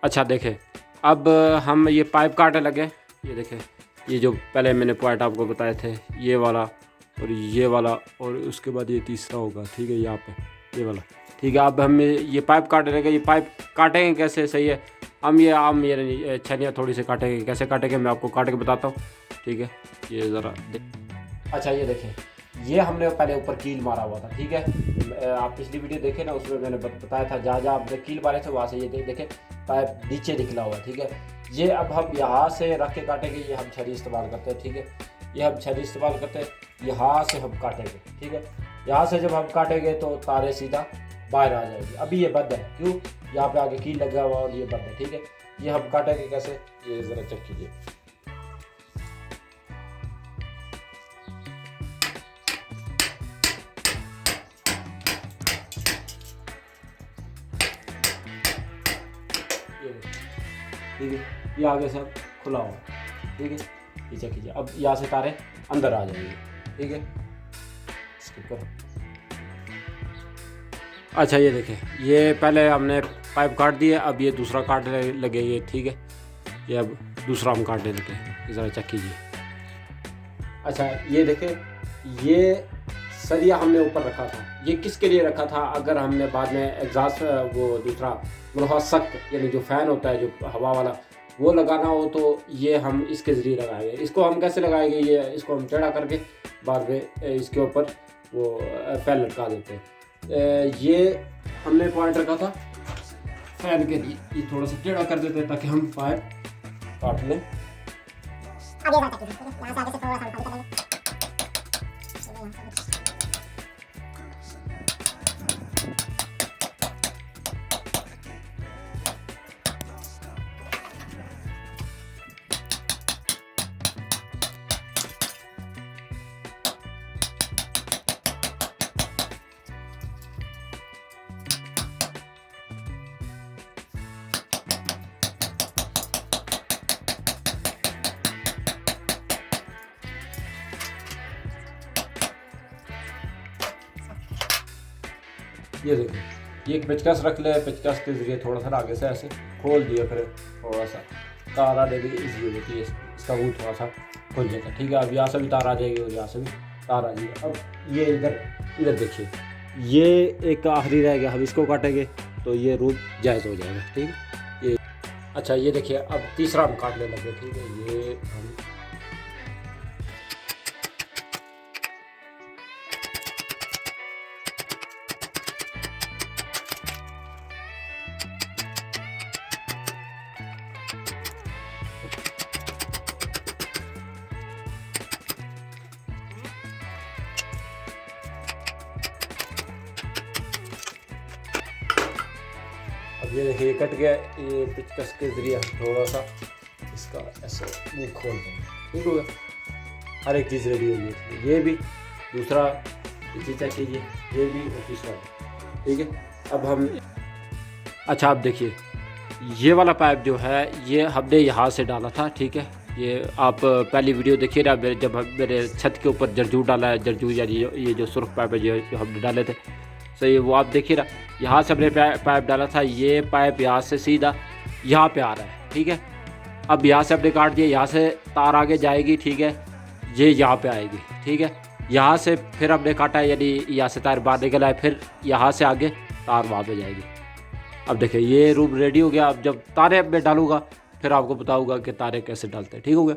अच्छा देखें, अब हम ये पाइप काटने लगे। ये देखें, ये जो पहले मैंने पॉइंट आपको बताए थे, ये वाला और ये वाला और उसके बाद ये तीसरा होगा, ठीक है, यहाँ पे ये वाला, ठीक है। अब हम ये पाइप काटने लगे। ये पाइप काटेंगे कैसे, सही है, हम ये आम ये छनियाँ थोड़ी सी काटेंगे। कैसे काटेंगे मैं आपको काट के बताता हूँ, ठीक है। ये ज़रा अच्छा ये देखें, ये हमने पहले ऊपर कील मारा हुआ था, ठीक है। आप पिछली वीडियो देखें ना, उसमें मैंने बताया था जहाँ जहाँ आपने कील मारे थे वहाँ से ये देखें पाइप नीचे निकला हुआ, ठीक है। ये अब हम यहाँ से रख के काटेंगे। ये हम छरी इस्तेमाल करते हैं, ठीक है। ये हम छरी इस्तेमाल करते हैं, यहाँ से हम काटेंगे, ठीक है। यहाँ से जब हम काटेंगे तो तारे सीधा बाहर आ जाएगी। अभी ये बंद है, क्यों, यहाँ पे आगे कील लगा हुआ और ये बंद है, ठीक है। ये हम काटेंगे कैसे, ये ज़रा चेक कीजिए। ठीक है, ये आगे से खुला हुआ, ठीक है। ये चेक कीजिए, अब यहाँ से तारे अंदर आ जाएंगे, ठीक है। स्किप करो। अच्छा ये देखें, ये पहले हमने पाइप काट दिए, अब ये दूसरा काटने लगे ये, ठीक है। ये अब दूसरा हम काटने लगे, ये ज़रा चेक कीजिए। अच्छा ये देखें, ये सरिया हमने ऊपर रखा था। ये किसके लिए रखा था, अगर हमने बाद में एग्जॉस्ट वो दूसरा मुर्हा सख्त यानी जो फ़ैन होता है जो हवा वाला वो लगाना हो तो ये हम इसके ज़रिए लगाएंगे। इसको हम कैसे लगाएंगे, ये इसको हम टेढ़ा करके बाद में इसके ऊपर वो फैन लटका देते हैं। ये हमने पॉइंट रखा था फैन के लिए, ये थोड़ा सा टेढ़ा कर देते हैं ताकि हम पाइप काट लें। ये देखो, ये एक पेचकस रख ले, पेचकस के ज़रिए थोड़ा सा आगे से ऐसे खोल दिया, फिर थोड़ा सा तार आने भी ईजी हो जाती है, इसका वो थोड़ा सा खुल जाएगा, ठीक है। अब यहाँ से भी तार आ जाएगी और यहाँ से भी तार आ जाएगी। अब ये इधर देखिए, ये एक आखिरी रह गया, हम इसको काटेंगे तो ये रूप जायज़ हो जाएगा, ठीक है। ये अच्छा ये देखिए, अब तीसरा हम काटने लगे, ठीक है। ये हम ये देखिए कट गया। ये पेचकस के ज़रिए थोड़ा सा इसका ऐसे मुँह खोल देंगे, ठीक हो गया। हर एक चीज़ रेडी हो गई। ये भी दूसरा चीज़ चेक कीजिए, ये भी और तीसरा, ठीक है। अब हम अच्छा आप देखिए, ये वाला पाइप जो है ये हमने यहाँ से डाला था, ठीक है। ये आप पहली वीडियो देखिए ना, जब मेरे छत के ऊपर जरजू डाला है, जरजू यानी ये जो सुर्ख पाइप है जो हमने डाले थे, सही, वो आप देखिए ना, यहाँ से हमने पाइप डाला था। ये पाइप यहाँ से सीधा यहाँ पे आ रहा है, ठीक है। अब यहाँ से हमने काट दिया, यहाँ से तार आगे जाएगी, ठीक है। ये यहाँ पे आएगी, ठीक है। यहाँ से फिर हमने काटा है, यानी यहाँ से तार बाहर निकला है, फिर यहाँ से आगे तार वहाँ पे जाएगी। अब देखिए ये रूम रेडी हो गया। अब जब तारे अब मैं डालूँगा फिर आपको बताऊँगा कि तारे कैसे डालते हैं, ठीक हो गया।